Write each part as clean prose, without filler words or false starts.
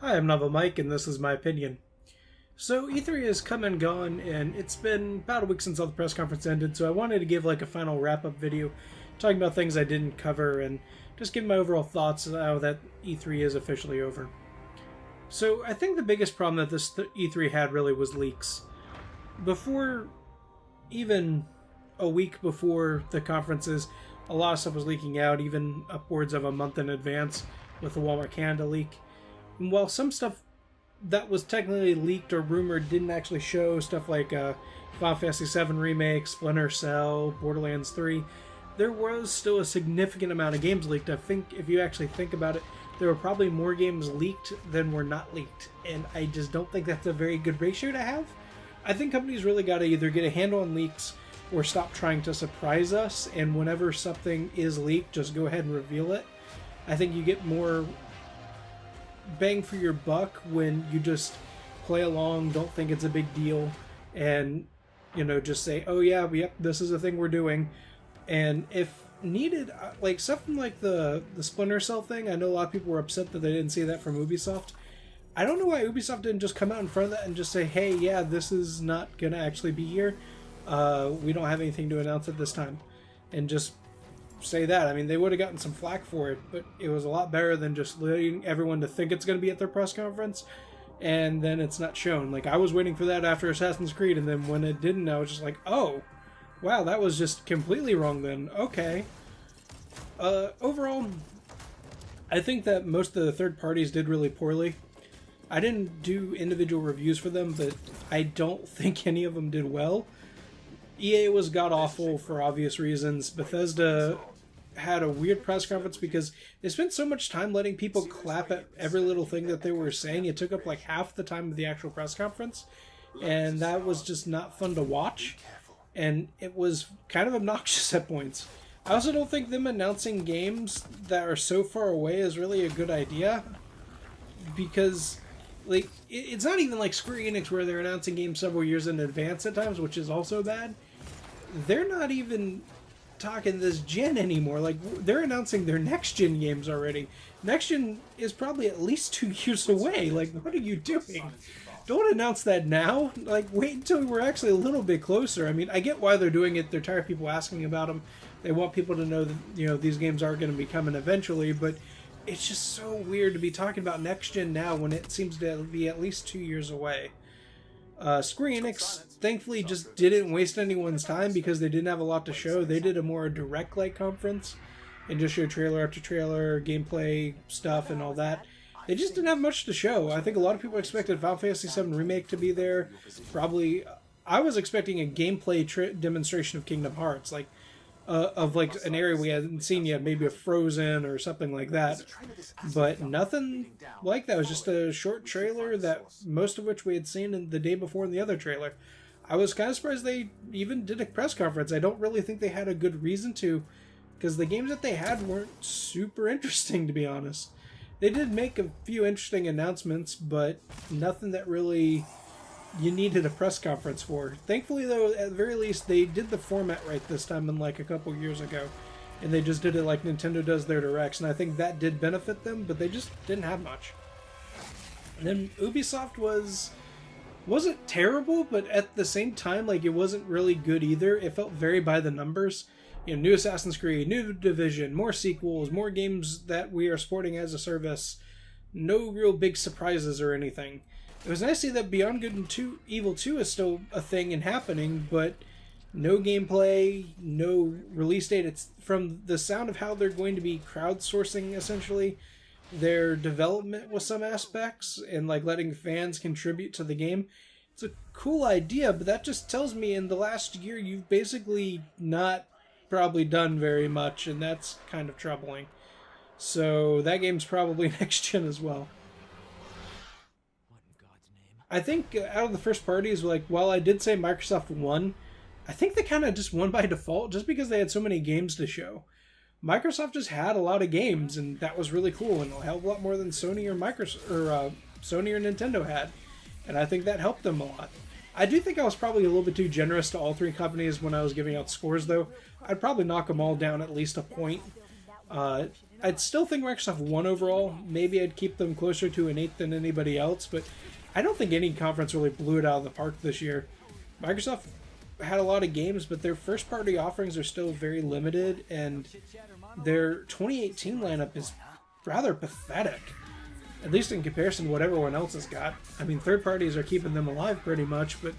Hi, I'm Nava Mike, and this is my opinion. So E3 has come and gone, and it's been about a week since all the press conference ended. So I wanted to give like a final wrap-up video, talking about things I didn't cover, and just give my overall thoughts now that E3 is officially over. So I think the biggest problem that this E3 had really was leaks. Before, even a week before the conferences, a lot of stuff was leaking out, even upwards of a month in advance, with the Walmart Canada leak. And while some stuff that was technically leaked or rumored didn't actually show, stuff like Final Fantasy VII Remake, Splinter Cell, Borderlands 3, there was still a significant amount of games leaked. I think if you actually think about it, there were probably more games leaked than were not leaked, and I just don't think that's a very good ratio to have. I think companies really got to either get a handle on leaks or stop trying to surprise us, and whenever something is leaked, just go ahead and reveal it. I think you get more bang for your buck when you just play along, don't think it's a big deal, and just say, oh yeah, yep, this is a thing we're doing. And if needed, like something like the Splinter Cell thing, I know a lot of people were upset that they didn't see that from Ubisoft. I don't know why Ubisoft didn't just come out in front of that and just say, hey, yeah, this is not gonna actually be here, we don't have anything to announce at this time, and just say that. I mean, they would have gotten some flack for it, but it was a lot better than just letting everyone to think it's going to be at their press conference and then it's not shown. Like, I was waiting for that after Assassin's Creed, and then when it didn't, I was just like, oh, wow, that was just completely wrong then. Okay. Overall, I think that most of the third parties did really poorly. I didn't do individual reviews for them, but I don't think any of them did well. EA was god-awful for obvious reasons. Bethesda had a weird press conference because they spent so much time letting people clap at every little thing that they were saying. It took up like half the time of the actual press conference, and that was just not fun to watch, and it was kind of obnoxious at points. I also don't think them announcing games that are so far away is really a good idea, because like it's not even like Square Enix where they're announcing games several years in advance at times, which is also bad. They're not even talking this gen anymore. Like, they're announcing their next gen games already. Next gen is probably at least 2 years away. Like, what are you doing? Don't announce that now. Like, wait until we're actually a little bit closer. I mean, I get why they're doing it. They're tired of people asking about them. They want people to know that these games are going to be coming eventually, but it's just so weird to be talking about next gen now when it seems to be at least 2 years away. Square Enix thankfully just didn't waste anyone's time because they didn't have a lot to show. They did a more direct-like conference and just showed trailer after trailer, gameplay stuff, and all that. They just didn't have much to show. I think a lot of people expected Final Fantasy VII Remake to be there. Probably, I was expecting a gameplay demonstration of Kingdom Hearts, like of like an area we hadn't seen yet, maybe a Frozen or something like that. But nothing like that. It was just a short trailer that most of which we had seen in the day before in the other trailer. I was kind of surprised they even did a press conference. I don't really think they had a good reason to, because the games that they had weren't super interesting, to be honest. They did make a few interesting announcements, but nothing that really you needed a press conference for. Thankfully, though, at the very least, they did the format right this time, unlike a couple years ago. And they just did it like Nintendo does their Directs, and I think that did benefit them, but they just didn't have much. And then Ubisoft wasn't terrible, but at the same time, like, it wasn't really good either. It felt very by the numbers. New Assassin's Creed, new Division, more sequels, more games that we are supporting as a service. No real big surprises or anything. It was nice to see that Beyond Good and Evil 2 is still a thing and happening, but no gameplay, no release date. It's from the sound of how they're going to be crowdsourcing, essentially, their development with some aspects and like letting fans contribute to the game. It's a cool idea, but that just tells me in the last year you've basically not probably done very much, and that's kind of troubling. So that game's probably next gen as well. I think out of the first parties, like, while I did say Microsoft won, I think they kind of just won by default just because they had so many games to show. Microsoft just had a lot of games, and that was really cool, and a hell of a lot more than Sony or Sony or Nintendo had, and I think that helped them a lot. I do think I was probably a little bit too generous to all three companies when I was giving out scores, though. I'd probably knock them all down at least a point. I'd still think Microsoft won overall. Maybe I'd keep them closer to an 8 than anybody else, but I don't think any conference really blew it out of the park this year. Microsoft had a lot of games, but their first-party offerings are still very limited, and their 2018 lineup is rather pathetic, at least in comparison to what everyone else has got. I mean, third parties are keeping them alive pretty much, but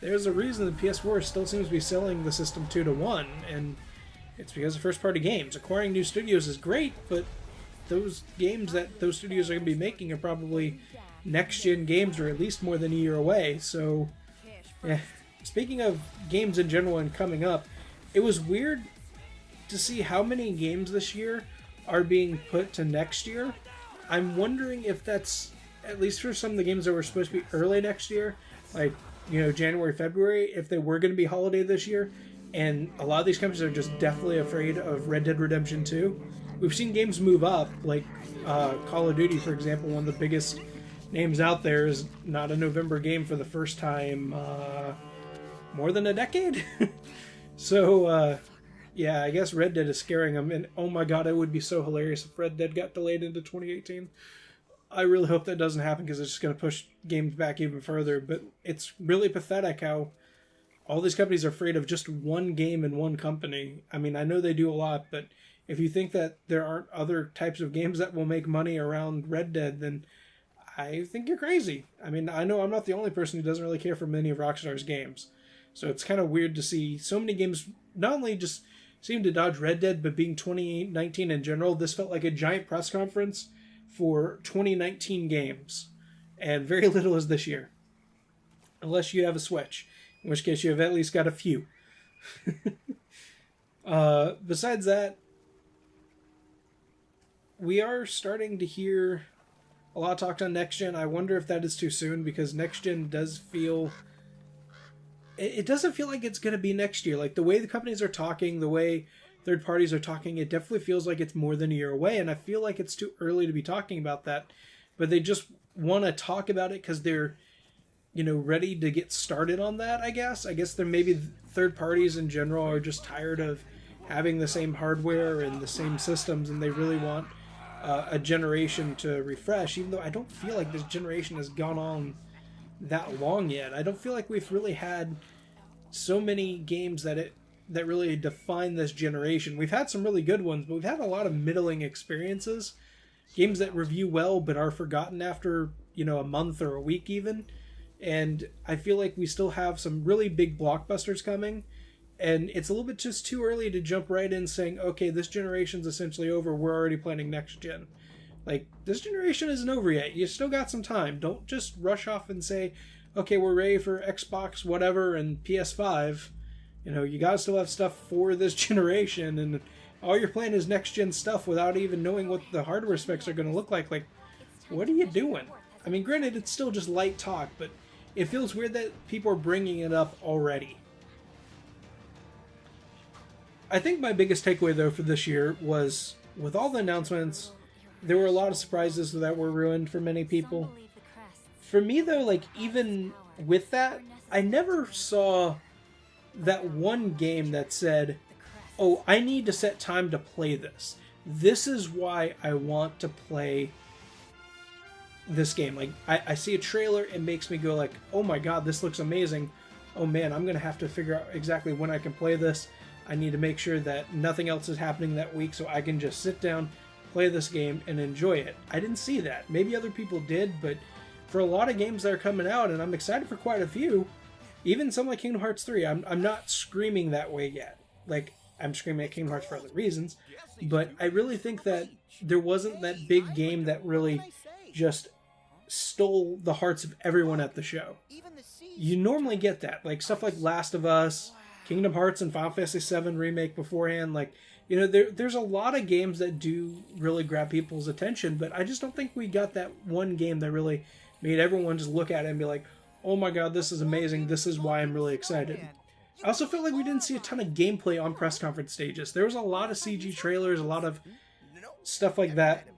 there's a reason the PS4 still seems to be selling the system 2-1, and it's because of first-party games. Acquiring new studios is great, but those games that those studios are going to be making are probably next-gen games, or at least more than a year away. So, yeah. Speaking of games in general and coming up, it was weird to see how many games this year are being put to next year. I'm wondering if that's, at least for some of the games that were supposed to be early next year, like, you know, January, February, if they were going to be holiday this year. And a lot of these companies are just deathly afraid of Red Dead Redemption 2. We've seen games move up, like Call of Duty, for example, one of the biggest names out there, is not a November game for the first time more than a decade. So, yeah, I guess Red Dead is scaring them. And oh my god, it would be so hilarious if Red Dead got delayed into 2018. I really hope that doesn't happen, because it's just going to push games back even further. But it's really pathetic how all these companies are afraid of just one game and one company. I mean, I know they do a lot, but if you think that there aren't other types of games that will make money around Red Dead, then I think you're crazy. I mean, I know I'm not the only person who doesn't really care for many of Rockstar's games. So it's kind of weird to see so many games not only just seem to dodge Red Dead, but being 2019 in general. This felt like a giant press conference for 2019 games. And very little is this year. Unless you have a Switch. In which case you have at least got a few. Besides that, we are starting to hear a lot talked on next gen. I wonder if that is too soon, because next gen does feel... It doesn't feel like it's going to be next year. Like, the way the companies are talking, the way third parties are talking, it definitely feels like it's more than a year away, and I feel like it's too early to be talking about that. But they just want to talk about it because they're, you know, ready to get started on that, I guess. I guess there maybe third parties in general are just tired of having the same hardware and the same systems, and they really want a generation to refresh, even though I don't feel like this generation has gone on that long yet. I don't feel like we've really had so many games that really define this generation. We've had some really good ones, but we've had a lot of middling experiences. Games that review well but are forgotten after, you know, a month or a week even. And I feel like we still have some really big blockbusters coming, and it's a little bit just too early to jump right in saying, okay, this generation's essentially over, we're already planning next gen. Like, this generation isn't over yet. You still got some time. Don't just rush off and say, okay, we're ready for Xbox whatever and PS5. You know, you gotta still have stuff for this generation, and all you're playing is next-gen stuff without even knowing what the hardware specs are going to look like. Like, what are you doing? I mean, granted, it's still just light talk, but it feels weird that people are bringing it up already. I think my biggest takeaway, though, for this year was, with all the announcements, there were a lot of surprises that were ruined for many people. For me, though, like, even with that, I never saw that one game that said, oh, I need to set time to play this. This is why I want to play this game. Like, I see a trailer, it makes me go like, oh my god, this looks amazing. Oh man, I'm going to have to figure out exactly when I can play this. I need to make sure that nothing else is happening that week so I can just sit down, play this game, and enjoy it. I didn't see that. Maybe other people did, but for a lot of games that are coming out, and I'm excited for quite a few, even some like Kingdom Hearts 3, I'm not screaming that way yet. Like, I'm screaming at Kingdom Hearts for other reasons, but I really think that there wasn't that big game that really just stole the hearts of everyone at the show. You normally get that, like stuff like Last of Us, Kingdom Hearts, and Final Fantasy VII Remake beforehand. Like, you know, there's a lot of games that do really grab people's attention, but I just don't think we got that one game that really made everyone just look at it and be like, oh my god, this is amazing, this is why I'm really excited. I also felt like we didn't see a ton of gameplay on press conference stages. There was a lot of CG trailers, a lot of stuff like that.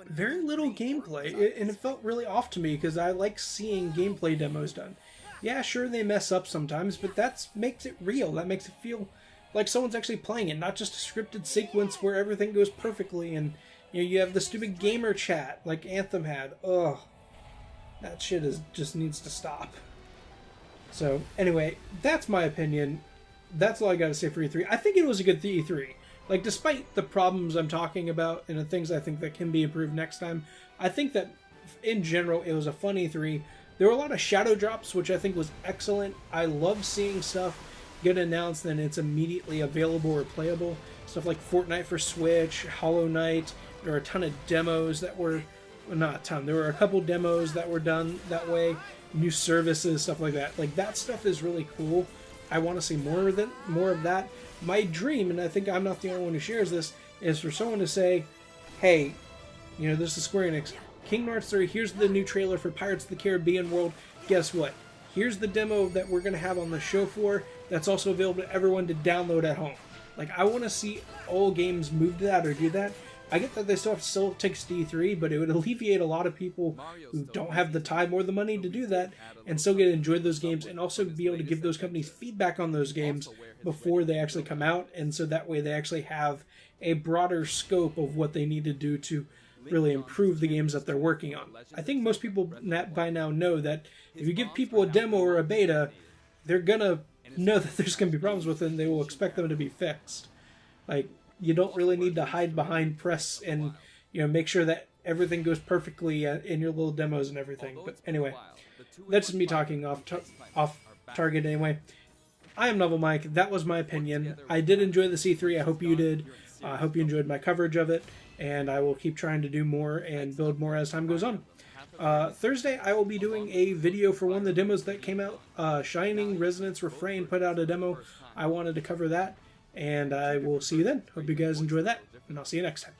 Very little gameplay, and it felt really off to me because I like seeing gameplay demos done. Yeah, sure, they mess up sometimes, but that makes it real. That makes it feel like someone's actually playing it, not just a scripted sequence where everything goes perfectly and you have the stupid gamer chat like Anthem had. Ugh, that shit just needs to stop. So anyway, that's my opinion. That's all I got to say for E3. I think it was a good E3. Like, despite the problems I'm talking about and the things I think that can be improved next time, I think that in general it was a fun E3. There were a lot of shadow drops, which I think was excellent. I love seeing stuff get announced and it's immediately available or playable. Stuff like Fortnite for Switch, Hollow Knight. There were a ton of demos that were, well, not a ton. There were a couple demos that were done that way. New services, stuff like that. Like, that stuff is really cool. I want to see more of that. My dream, and I think I'm not the only one who shares this, is for someone to say, hey, this is Square Enix. Kingdom Hearts 3, here's the new trailer for Pirates of the Caribbean World. Guess what? Here's the demo that we're going to have on the show floor that's also available to everyone to download at home. Like, I want to see all games move to that or do that. I get that they still have to sell tickets to E3, but it would alleviate a lot of people who don't have the time or the money to do that and still get to enjoy those games and also be able to give those companies feedback on those games before they actually come out. And so that way they actually have a broader scope of what they need to do to really improve the games that they're working on. I think most people by now know that if you give people a demo or a beta, they're going to know that there's going to be problems with it and they will expect them to be fixed. Like, you don't really need to hide behind press and make sure that everything goes perfectly in your little demos and everything. But anyway, that's just me talking off target anyway. I am Novel Mike. That was my opinion. I did enjoy the C3. I hope you did. I hope you enjoyed my coverage of it, and I will keep trying to do more and build more as time goes on. Thursday, I will be doing a video for one of the demos that came out. Shining Resonance Refrain put out a demo. I wanted to cover that. And I will see you then. Hope you guys enjoy that, and I'll see you next time.